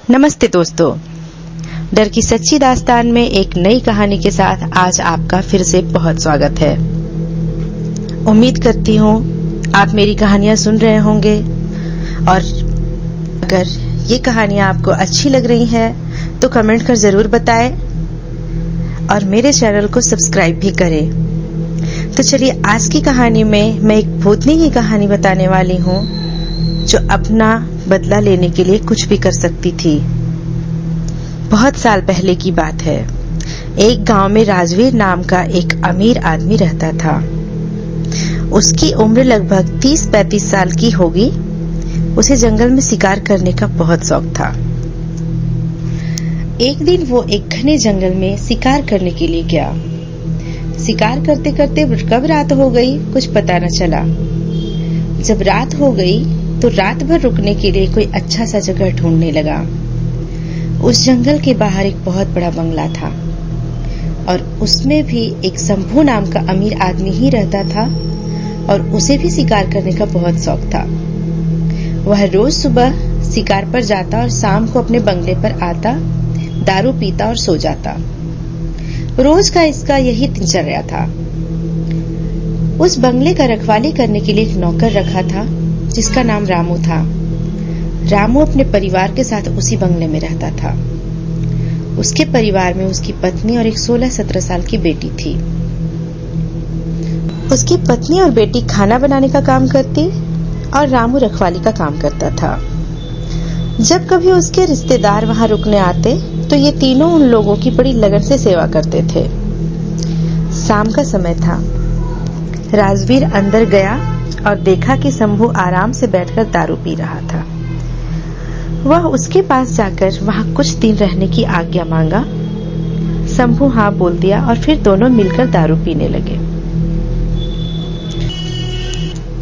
नमस्ते दोस्तों, डर की सच्ची दास्तान में एक नई कहानी के साथ आज आपका फिर से बहुत स्वागत है। उम्मीद करती हूँ आप मेरी कहानियां सुन रहे होंगे और अगर ये कहानियां आपको अच्छी लग रही हैं तो कमेंट कर जरूर बताएं और मेरे चैनल को सब्सक्राइब भी करें। तो चलिए आज की कहानी में मैं एक भूतनी की कहानी बताने वाली हूँ जो अपना बदला लेने के लिए कुछ भी कर सकती थी। बहुत साल पहले की बात है। एक गांव में राजवीर नाम का एक अमीर आदमी रहता था। उसकी उम्र लगभग 30-35 साल की होगी। उसे जंगल में शिकार करने का बहुत शौक था। एक दिन वो एक घने जंगल में शिकार करने के लिए गया। शिकार करते करते कब रात हो गई कुछ पता न चला। जब रात हो गई तो रात भर रुकने के लिए कोई अच्छा सा जगह ढूंढने लगा। उस जंगल के बाहर एक बहुत बड़ा बंगला था और उसमें भी एक शंभू नाम का अमीर आदमी ही रहता था और उसे भी शिकार करने का बहुत शौक था। वह रोज सुबह शिकार पर जाता और शाम को अपने बंगले पर आता, दारू पीता और सो जाता। रोज का इसका यही दिनचर्या था। उस बंगले का रखवाली करने के लिए एक नौकर रखा था जिसका नाम रामू था। रामू अपने परिवार के साथ उसी बंगले में रहता था। उसके परिवार में उसकी पत्नी और एक 16-17 साल की बेटी थी। उसकी पत्नी और बेटी खाना बनाने का काम करती और रामू रखवाली का काम करता था। जब कभी उसके रिश्तेदार वहां रुकने आते तो ये तीनों उन लोगों की बड़ी लगन से सेवा करते थे। शाम का समय था। राजवीर अंदर गया और देखा कि शंभू आराम से बैठकर दारू पी रहा था। वह उसके पास जाकर वहां कुछ दिन रहने की आज्ञा मांगा। शंभू हाँ बोल दिया और फिर दोनों मिलकर दारू पीने लगे।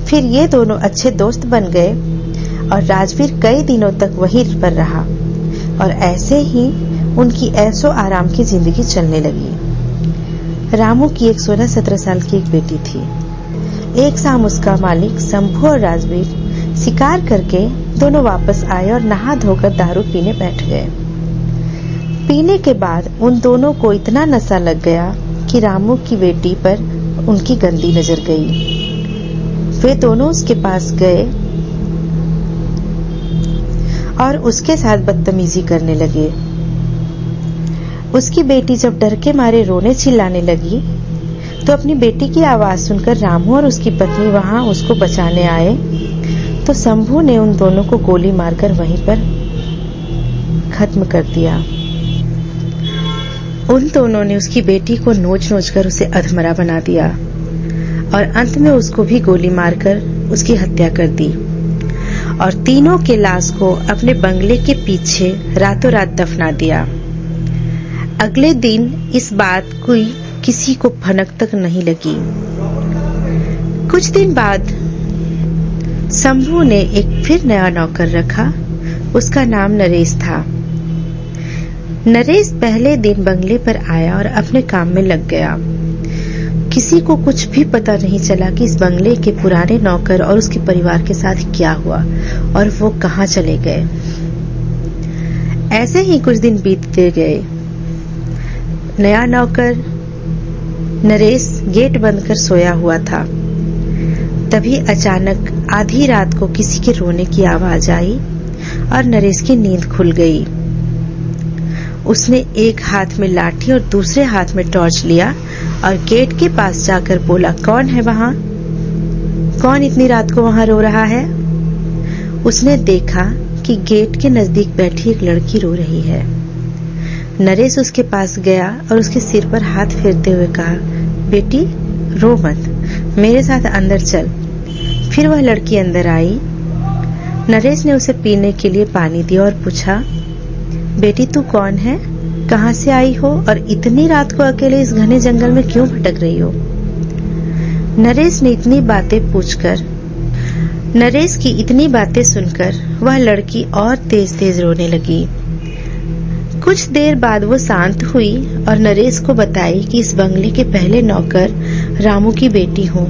फिर ये दोनों अच्छे दोस्त बन गए और राजवीर कई दिनों तक वहीं पर रहा और ऐसे ही उनकी ऐशो आराम की जिंदगी चलने लगी। रामू की एक 16-17 साल की एक बेटी थी। एक शाम उसका मालिक शंभू और राजवीर शिकार करके दोनों वापस आए और नहा धोकर दारू पीने बैठ गए। पीने के बाद उन दोनों को इतना नशा लग गया कि रामू की बेटी पर उनकी गंदी नजर गई। वे दोनों उसके पास गए और उसके साथ बदतमीजी करने लगे। उसकी बेटी जब डर के मारे रोने चिल्लाने लगी तो अपनी बेटी की आवाज सुनकर रामू और उसकी पत्नी वहां उसको बचाने आए तो शंभू ने उन दोनों को गोली मारकर वहीं पर खत्म कर दिया। उन दोनों ने उसकी बेटी को नोच कर उसे अधमरा बना दिया और अंत में उसको भी गोली मारकर उसकी हत्या कर दी और तीनों के लाश को अपने बंगले के पीछे रातों रात दफना दिया। अगले दिन इस बात कोई किसी को भनक तक नहीं लगी। कुछ दिन बाद शंभू ने एक फिर नया नौकर रखा। उसका नाम नरेश था। नरेश पहले दिन बंगले पर आया और अपने काम में लग गया। किसी को कुछ भी पता नहीं चला कि इस बंगले के पुराने नौकर और उसके परिवार के साथ क्या हुआ और वो कहां चले गए। ऐसे ही कुछ दिन बीतते गए। नया नौकर नरेश गेट बंद कर सोया हुआ था। तभी अचानक आधी रात को किसी के रोने की आवाज आई और नरेश की नींद खुल गई। उसने एक हाथ में लाठी और दूसरे हाथ में टॉर्च लिया और गेट के पास जाकर बोला, कौन है वहां? कौन इतनी रात को वहां रो रहा है? उसने देखा कि गेट के नजदीक बैठी एक लड़की रो रही है। नरेश उसके पास गया और उसके सिर पर हाथ फेरते हुए कहा, बेटी रो मत, मेरे साथ अंदर चल। फिर वह लड़की अंदर आई। नरेश ने उसे पीने के लिए पानी दिया और पूछा, बेटी तू कौन है, कहां से आई हो और इतनी रात को अकेले इस घने जंगल में क्यों भटक रही हो? नरेश की इतनी बातें सुनकर वह लड़की और तेज तेज रोने लगी। कुछ देर बाद वो शांत हुई और नरेश को बताई कि इस बंगले के पहले नौकर रामू की बेटी हूँ।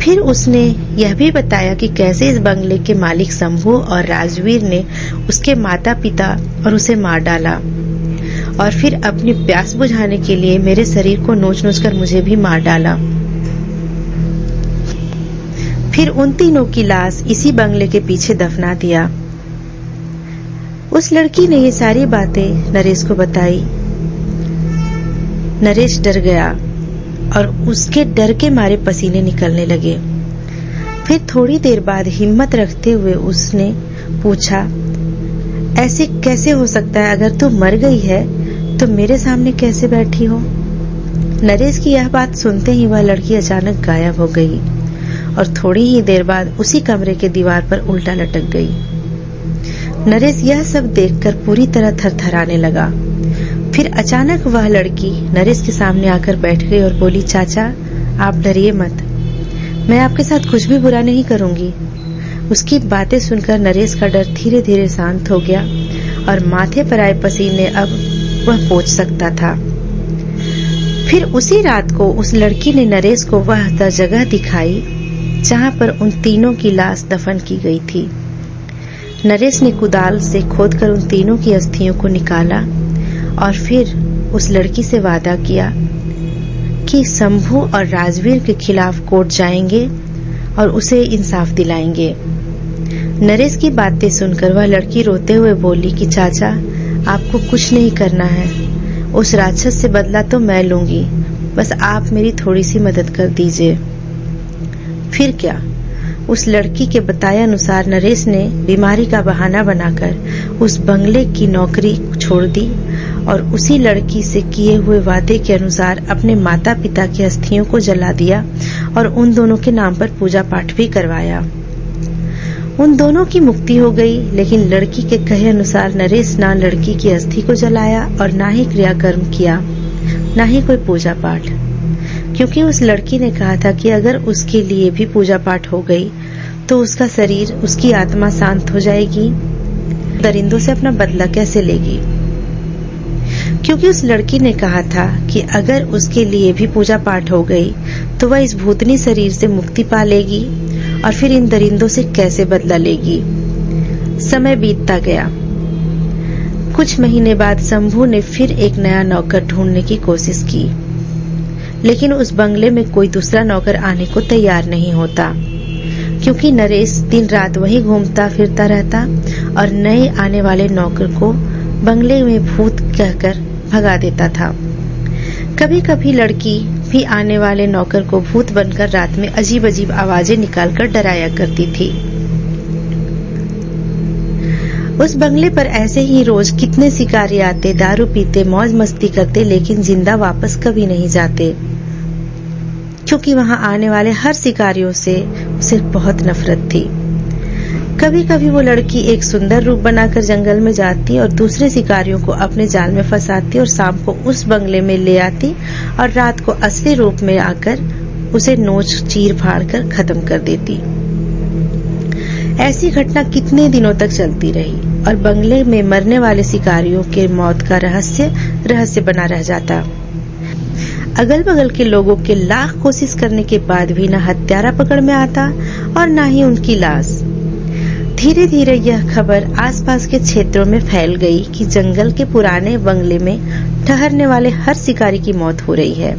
फिर उसने यह भी बताया कि कैसे इस बंगले के मालिक शंभू और राजवीर ने उसके माता पिता और उसे मार डाला और फिर अपनी प्यास बुझाने के लिए मेरे शरीर को नोच नोच कर मुझे भी मार डाला। फिर उन तीनों की लाश इसी बंगले के पीछे दफना दिया। उस लड़की ने ये सारी बातें नरेश को बताई। नरेश डर गया और उसके डर के मारे पसीने निकलने लगे। फिर थोड़ी देर बाद हिम्मत रखते हुए उसने पूछा, ऐसे कैसे हो सकता है? अगर तू मर गई है तो मेरे सामने कैसे बैठी हो? नरेश की यह बात सुनते ही वह लड़की अचानक गायब हो गई और थोड़ी ही देर बाद उसी कमरे के दीवार पर उल्टा लटक गई। नरेश यह सब देखकर पूरी तरह थरथराने लगा। फिर अचानक वह लड़की नरेश के सामने आकर बैठ गई और बोली, चाचा आप डरिए मत, मैं आपके साथ कुछ भी बुरा नहीं करूंगी। उसकी बातें सुनकर नरेश का डर धीरे धीरे शांत हो गया और माथे पर आए पसीने अब वह पोंछ सकता था। फिर उसी रात को उस लड़की ने नरेश को वह जगह दिखाई जहां पर उन तीनों की लाश दफन की गई थी। नरेश ने कुदाल से खोदकर उन तीनों की अस्थियों को निकाला और फिर उस लड़की से वादा किया कि शंभू और राजवीर के खिलाफ कोर्ट जाएंगे और उसे इंसाफ दिलाएंगे। नरेश की बातें सुनकर वह लड़की रोते हुए बोली कि चाचा आपको कुछ नहीं करना है, उस राक्षस से बदला तो मैं लूंगी, बस आप मेरी थोड़ी सी मदद कर दीजिए। फिर क्या, उस लड़की के बताए अनुसार नरेश ने बीमारी का बहाना बनाकर उस बंगले की नौकरी छोड़ दी और उसी लड़की से किए हुए वादे के अनुसार अपने माता पिता की अस्थियों को जला दिया और उन दोनों के नाम पर पूजा पाठ भी करवाया। उन दोनों की मुक्ति हो गई, लेकिन लड़की के कहे अनुसार नरेश ना लड़की की अस्थि को जलाया और ना ही क्रियाकर्म किया, ना ही कोई पूजा पाठ, क्योंकि उस लड़की ने कहा था कि अगर उसके लिए भी पूजा पाठ हो गई तो उसका शरीर, उसकी आत्मा शांत हो जाएगी, दरिंदों से अपना बदला कैसे लेगी। क्योंकि उस लड़की ने कहा था कि अगर उसके लिए भी पूजा पाठ हो गई तो वह इस भूतनी शरीर से मुक्ति पा लेगी और फिर इन दरिंदों से कैसे बदला लेगी। समय बीतता गया। कुछ महीने बाद शंभू ने फिर एक नया नौकर ढूंढने की कोशिश की, लेकिन उस बंगले में कोई दूसरा नौकर आने को तैयार नहीं होता, क्योंकि नरेश दिन रात वहीं घूमता फिरता रहता और नए आने वाले नौकर को बंगले में भूत कहकर भगा देता था। कभी कभी लड़की भी आने वाले नौकर को भूत बनकर रात में अजीब अजीब आवाजें निकालकर डराया करती थी। उस बंगले पर ऐसे ही रोज कितने शिकारी आते, दारू पीते, मौज मस्ती करते, लेकिन जिंदा वापस कभी नहीं जाते, क्योंकि वहां आने वाले हर शिकारियों से उसे बहुत नफरत थी। कभी कभी वो लड़की एक सुंदर रूप बनाकर जंगल में जाती और दूसरे शिकारियों को अपने जाल में फंसाती और शाम को उस बंगले में ले आती और रात को असली रूप में आकर उसे नोच चीर फाड़ कर खत्म कर देती। ऐसी घटना कितने दिनों तक चलती रही और बंगले में मरने वाले शिकारियों के मौत का रहस्य बना रह जाता। अगल बगल के लोगों के लाख कोशिश करने के बाद भी न हत्यारा पकड़ में आता और न ही उनकी लाश। धीरे धीरे यह खबर आसपास के क्षेत्रों में फैल गई कि जंगल के पुराने बंगले में ठहरने वाले हर शिकारी की मौत हो रही है।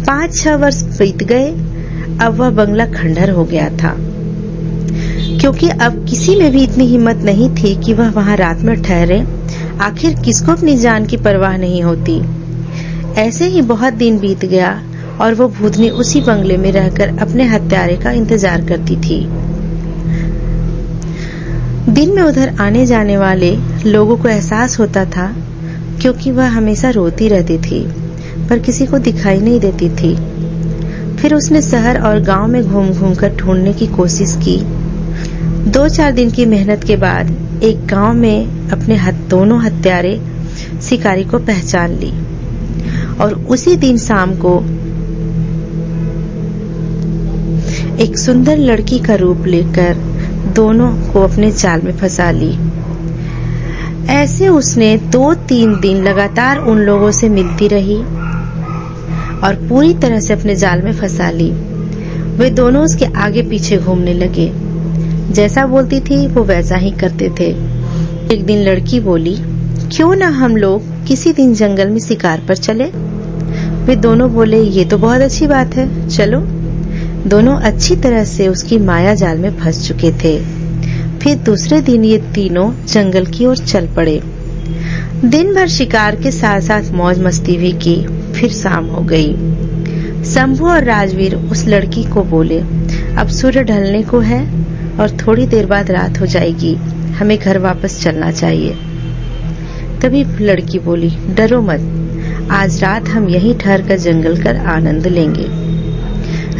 5-6 वर्ष बीत गए। अब वह बंगला खंडहर हो गया था, क्योंकि अब किसी में भी इतनी हिम्मत नहीं थी कि वह वहां रात में ठहरे। आखिर किसको अपनी जान की परवाह नहीं होती। ऐसे ही बहुत दिन बीत गया और वो भूतनी उसी बंगले में रहकर अपने हत्यारे का इंतजार करती थी। दिन में उधर आने जाने वाले लोगों को एहसास होता था, क्योंकि वह हमेशा रोती रहती थी पर किसी को दिखाई नहीं देती थी। फिर उसने शहर और गांव में घूम घूम कर ढूंढने की कोशिश की। 2-4 दिन की मेहनत के बाद एक गांव में अपने दोनों हत्यारे शिकारी को पहचान ली और उसी दिन शाम को एक सुंदर लड़की का रूप लेकर दोनों को अपने जाल में फंसा ली। ऐसे उसने 2-3 दिन लगातार उन लोगों से मिलती रही और पूरी तरह से अपने जाल में फंसा ली। वे दोनों उसके आगे पीछे घूमने लगे। जैसा बोलती थी वो वैसा ही करते थे। एक दिन लड़की बोली, क्यों ना हम लोग किसी दिन जंगल में शिकार पर चले? वे दोनों बोले, ये तो बहुत अच्छी बात है, चलो। दोनों अच्छी तरह से उसकी माया जाल में फंस चुके थे। फिर दूसरे दिन ये तीनों जंगल की ओर चल पड़े। दिन भर शिकार के साथ साथ मौज मस्ती भी की। फिर शाम हो गई। शंभू और राजवीर उस लड़की को बोले, अब सूर्य ढलने को है और थोड़ी देर बाद रात हो जाएगी, हमें घर वापस चलना चाहिए। तभी लड़की बोली, डरो मत, आज रात हम यहीं ठहरकर जंगल का आनंद लेंगे।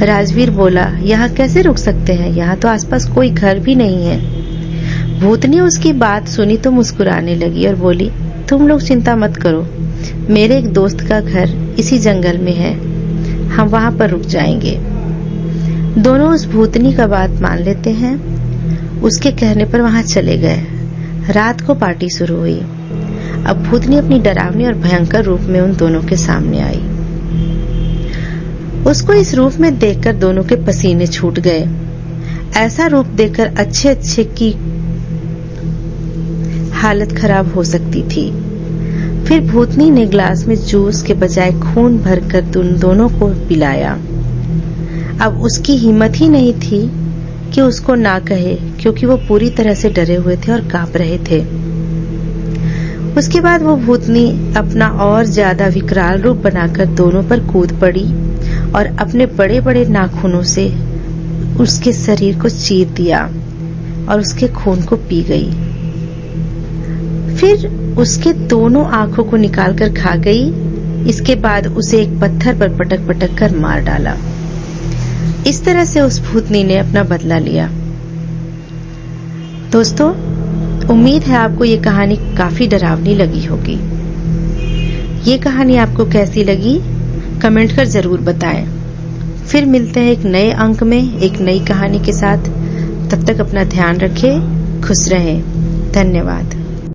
राजवीर बोला, यहाँ कैसे रुक सकते हैं, यहाँ तो आसपास कोई घर भी नहीं है। भूतनी उसकी बात सुनी तो मुस्कुराने लगी और बोली, तुम लोग चिंता मत करो, मेरे एक दोस्त का घर इसी जंगल में है, हम वहां पर रुक जाएंगे। दोनों उस भूतनी का बात मान लेते हैं। उसके कहने पर वहां चले गए। रात को पार्टी शुरू हुई। अब भूतनी अपनी डरावनी और भयंकर रूप में उन दोनों के सामने आई। उसको इस रूप में देखकर दोनों के पसीने छूट गए। ऐसा रूप देखकर अच्छे की हालत खराब हो सकती थी। फिर भूतनी ने ग्लास में जूस के बजाय खून भरकर उन दोनों को पिलाया। अब उसकी हिम्मत ही नहीं थी कि उसको ना कहे, क्योंकि वो पूरी तरह से डरे हुए थे और कांप रहे थे। उसके बाद वो भूतनी अपना और ज्यादा विकराल रूप बनाकर दोनों पर कूद पड़ी और अपने बड़े बड़े नाखूनों से उसके शरीर को चीर दिया और उसके खून को पी गई। फिर उसके दोनों आंखों को निकालकर खा गई। इसके बाद उसे एक पत्थर पर पटक पटक कर मार डाला। इस तरह से उस भूतनी ने अपना बदला लिया। दोस्तों, उम्मीद है आपको ये कहानी काफी डरावनी लगी होगी। ये कहानी आपको कैसी लगी कमेंट कर जरूर बताएं। फिर मिलते हैं एक नए अंक में एक नई कहानी के साथ। तब तक अपना ध्यान रखें, खुश रहें। धन्यवाद।